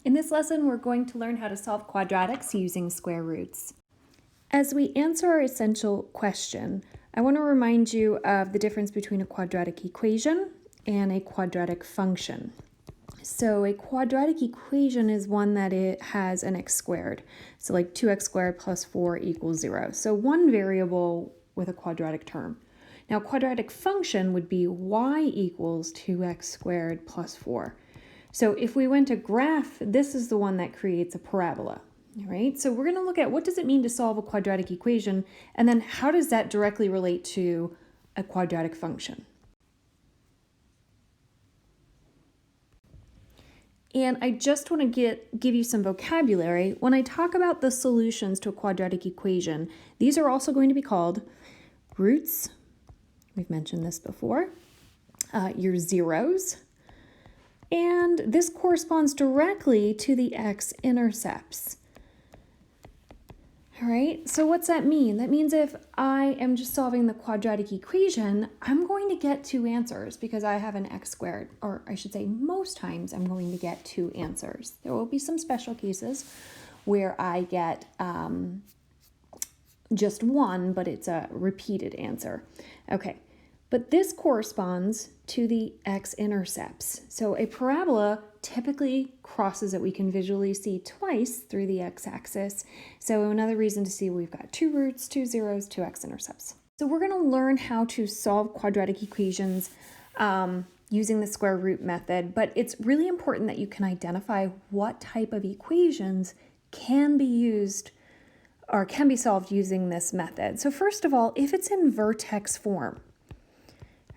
In this lesson, we're going to learn how to solve quadratics using square roots. As we answer our essential question, I want to remind you of the difference between a quadratic equation and a quadratic function. So a quadratic equation is one that it has an x squared. So like 2x squared plus 4 equals 0. So one variable with a quadratic term. Now quadratic function would be y equals 2x squared plus 4. So if we went to graph, this is the one that creates a parabola. All right, so we're going to look at what does it mean to solve a quadratic equation, and then how does that directly relate to a quadratic function. And I just want to give you some vocabulary. When I talk about the solutions to a quadratic equation, these are also going to be called roots. We've mentioned this before. Your zeros. And this corresponds directly to the x-intercepts. All right, so what's that mean? That means if I am just solving the quadratic equation, I'm going to get two answers because I have an x squared, or I should say most times I'm going to get two answers. There will be some special cases where I get just one, but it's a repeated answer. Okay, but this corresponds to the x-intercepts. So a parabola typically crosses that we can visually see twice through the x-axis. So another reason to see we've got two roots, two zeros, two x-intercepts. So we're going to learn how to solve quadratic equations using the square root method, but it's really important that you can identify what type of equations can be used or can be solved using this method. So first of all, if it's in vertex form,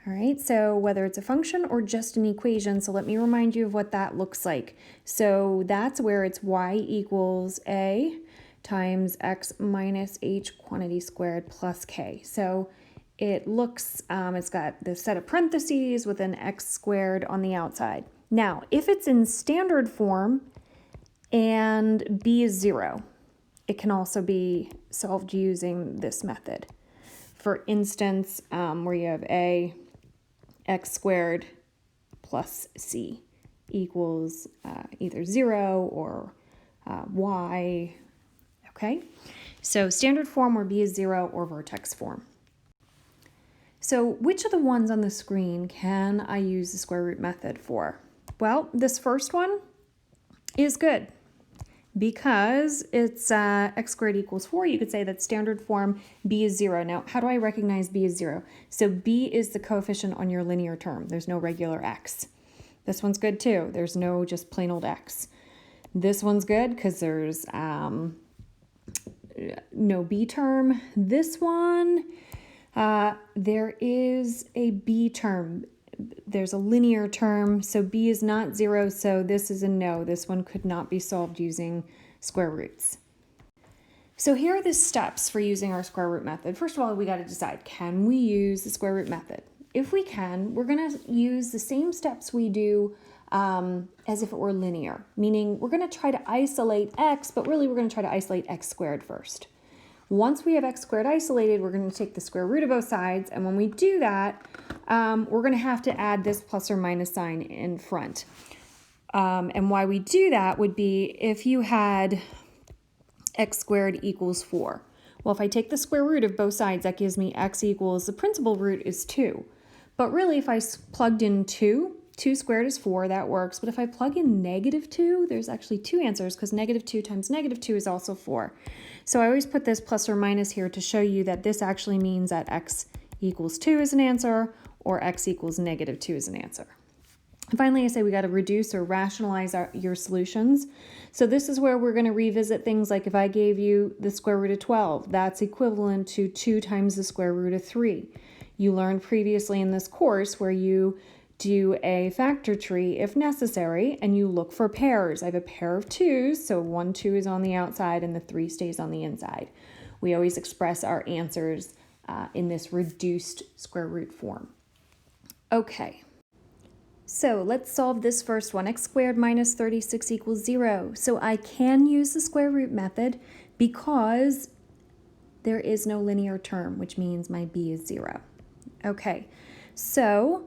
all right, so whether it's a function or just an equation, so let me remind you of what that looks like. So that's where it's y equals a times x minus h quantity squared plus k. So it looks, it's got this set of parentheses with an x squared on the outside. Now, if it's in standard form and b is 0, it can also be solved using this method. For instance, where you have a x squared plus c equals either 0 or y, okay? So standard form where b is 0 or vertex form. So which of the ones on the screen can I use the square root method for? Well, this first one is good because it's x squared equals 4. You could say that standard form b is 0. Now, how do I recognize b is 0? So b is the coefficient on your linear term. There's no regular x. This one's good too. There's no just plain old x. This one's good because there's no b term. This one, there is a b term. There's a linear term, so b is not 0, so this is a no. This one could not be solved using square roots. So here are the steps for using our square root method. First of all, we got to decide, can we use the square root method? If we can, we're going to use the same steps we do as if it were linear, meaning we're going to try to isolate x, but really we're going to try to isolate x squared first. Once we have x squared isolated, we're going to take the square root of both sides, and when we do that, we're going to have to add this plus or minus sign in front. And why we do that would be if you had x squared equals 4. Well, if I take the square root of both sides, that gives me x equals, the principal root is 2. But really, if I plugged in 2 squared is 4, that works. But if I plug in -2, there's actually two answers because -2 times -2 is also 4. So I always put this plus or minus here to show you that this actually means that x equals 2 is an answer or x equals -2 is an answer. And finally, I say we got to reduce or rationalize your solutions. So this is where we're going to revisit things like if I gave you the square root of 12, that's equivalent to 2 times the square root of 3. You learned previously in this course where you do a factor tree if necessary, and you look for pairs. I have a pair of 2s, so 1 2 is on the outside and the 3 stays on the inside. We always express our answers in this reduced square root form. Okay, so let's solve this first one. X squared minus 36 equals 0. So I can use the square root method because there is no linear term, which means my b is 0. Okay, so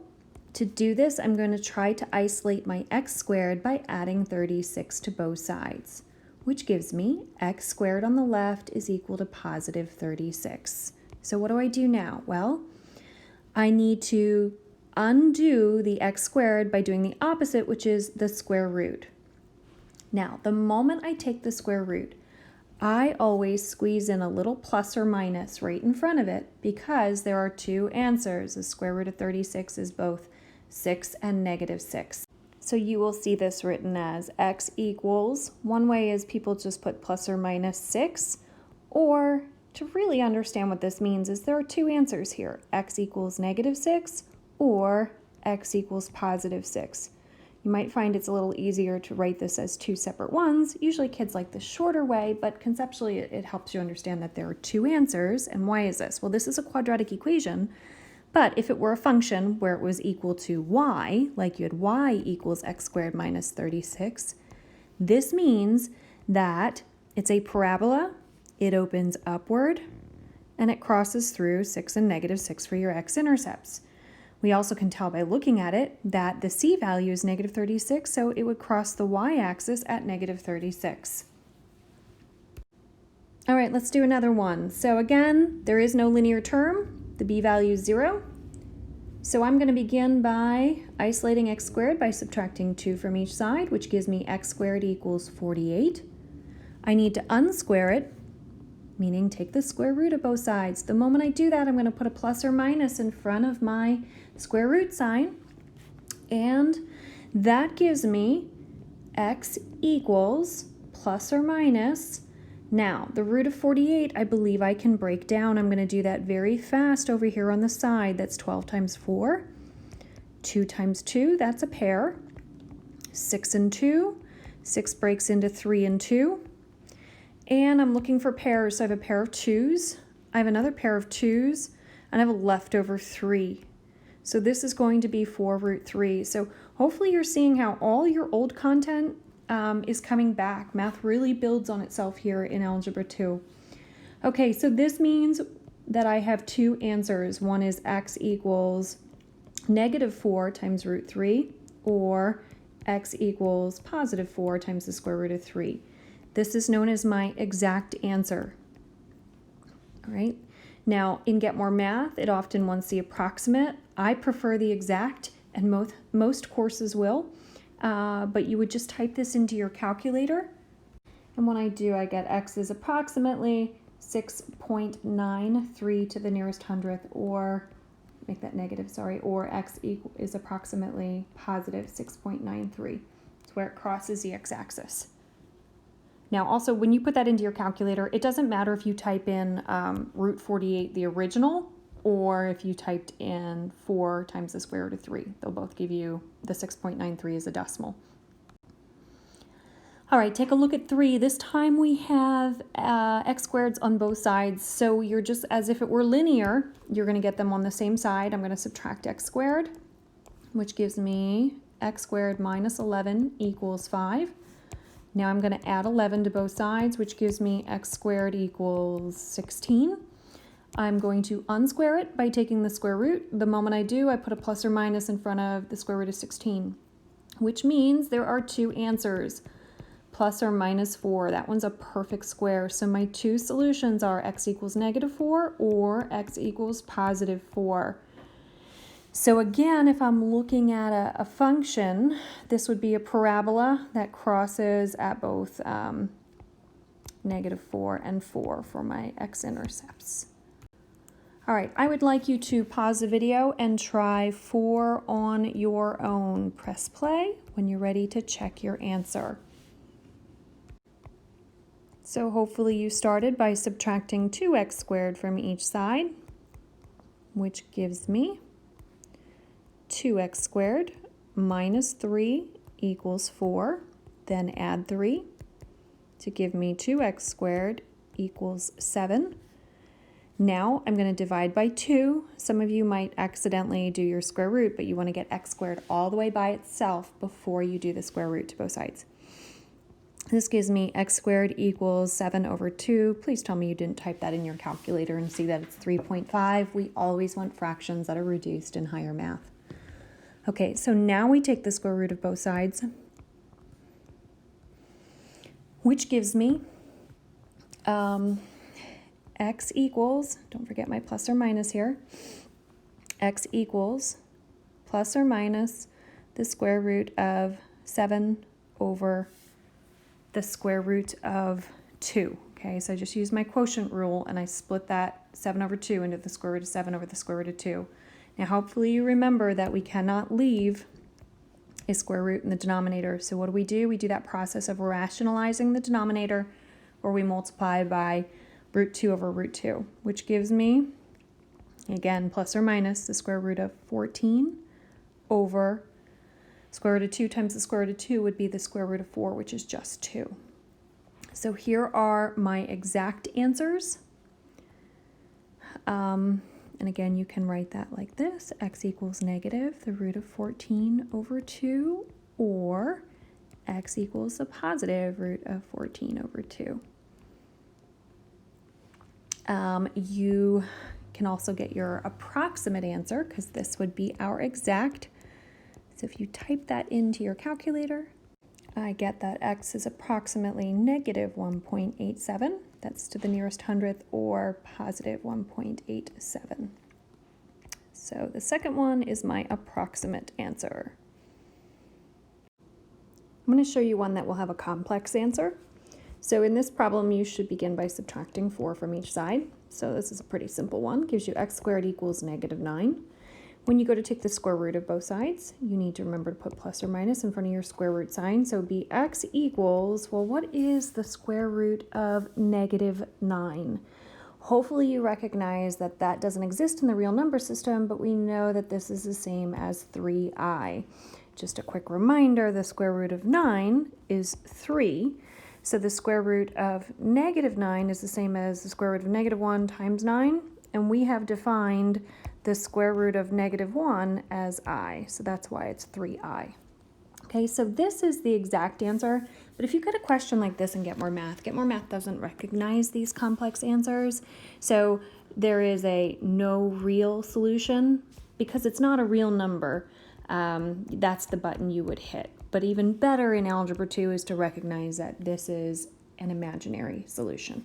To do this, I'm going to try to isolate my x squared by adding 36 to both sides, which gives me x squared on the left is equal to positive 36. So what do I do now? Well, I need to undo the x squared by doing the opposite, which is the square root. Now, the moment I take the square root, I always squeeze in a little plus or minus right in front of it because there are two answers. The square root of 36 is both 6 and negative 6. So you will see this written as x equals, one way is people just put plus or minus 6, or to really understand what this means is there are two answers here, x equals negative 6 or x equals positive 6. You might find it's a little easier to write this as two separate ones. Usually kids like the shorter way, but conceptually it helps you understand that there are two answers. And why is this? Well, this is a quadratic equation, but if it were a function where it was equal to y, like you had y equals x squared minus 36, this means that it's a parabola, it opens upward, and it crosses through 6 and negative 6 for your x-intercepts. We also can tell by looking at it that the c value is negative 36, so it would cross the y-axis at negative 36. All right, let's do another one. So again, there is no linear term. The b value is 0. So I'm going to begin by isolating x squared by subtracting 2 from each side, which gives me x squared equals 48. I need to unsquare it, meaning take the square root of both sides. The moment I do that, I'm going to put a plus or minus in front of my square root sign, and that gives me x equals plus or minus. Now, the root of 48, I believe I can break down. I'm going to do that very fast over here on the side. That's 12 times 4. 2 times 2, that's a pair. 6 and 2. 6 breaks into 3 and 2. And I'm looking for pairs. So I have a pair of 2s. I have another pair of 2s. And I have a leftover 3. So this is going to be 4 root 3. So hopefully you're seeing how all your old content is coming back. Math really builds on itself here in Algebra 2. Okay, so this means that I have two answers. One is x equals negative 4 times root 3, or x equals positive 4 times the square root of 3. This is known as my exact answer. All right. Now, in Get More Math, it often wants the approximate. I prefer the exact, and most courses will. But you would just type this into your calculator. And when I do, I get x is approximately 6.93 to the nearest hundredth, or make that negative, sorry, or x is approximately positive 6.93. It's where it crosses the x-axis. Now, also, when you put that into your calculator, it doesn't matter if you type in root 48, the original, or if you typed in 4 times the square root of 3. They'll both give you the 6.93 as a decimal. All right, take a look at 3. This time we have x squareds on both sides. So you're just, as if it were linear, you're going to get them on the same side. I'm going to subtract x squared, which gives me x squared minus 11 equals 5. Now I'm going to add 11 to both sides, which gives me x squared equals 16. I'm going to unsquare it by taking the square root. The moment I do, I put a plus or minus in front of the square root of 16, which means there are two answers, plus or minus 4. That one's a perfect square. So my two solutions are x equals negative 4 or x equals positive 4. So again, if I'm looking at a function, this would be a parabola that crosses at both negative 4 and 4 for my x-intercepts. All right, I would like you to pause the video and try 4 on your own. Press play when you're ready to check your answer. So hopefully you started by subtracting 2x squared from each side, which gives me 2x squared minus 3 equals 4. Then add 3 to give me 2x squared equals 7. Now I'm going to divide by 2. Some of you might accidentally do your square root, but you want to get x squared all the way by itself before you do the square root to both sides. This gives me x squared equals 7 over 2. Please tell me you didn't type that in your calculator and see that it's 3.5. We always want fractions that are reduced in higher math. Okay, so now we take the square root of both sides, which gives me x equals, don't forget my plus or minus here, x equals plus or minus the square root of 7 over the square root of 2. Okay, so I just use my quotient rule and I split that 7 over 2 into the square root of 7 over the square root of 2. Now hopefully you remember that we cannot leave a square root in the denominator. So what do? We do that process of rationalizing the denominator where we multiply by root 2 over root 2, which gives me, again, plus or minus the square root of 14 over square root of 2 times the square root of 2 would be the square root of 4, which is just 2. So here are my exact answers. And again, you can write that like this: x equals negative the root of 14 over 2, or x equals the positive root of 14 over 2. You can also get your approximate answer, because this would be our exact. So if you type that into your calculator, I get that x is approximately negative 1.87. That's to the nearest hundredth, or positive 1.87. So the second one is my approximate answer. I'm going to show you one that will have a complex answer. So in this problem, you should begin by subtracting 4 from each side. So this is a pretty simple one. Gives you x squared equals negative 9. When you go to take the square root of both sides, you need to remember to put plus or minus in front of your square root sign. So it would be x equals, well, what is the square root of negative 9? Hopefully you recognize that that doesn't exist in the real number system, but we know that this is the same as 3i. Just a quick reminder, the square root of 9 is 3. So the square root of negative 9 is the same as the square root of negative 1 times 9. And we have defined the square root of negative 1 as I. So that's why it's 3i. Okay, so this is the exact answer. But if you get a question like this in Get More Math doesn't recognize these complex answers. So there is a no real solution. Because it's not a real number, that's the button you would hit. But even better in Algebra 2 is to recognize that this is an imaginary solution.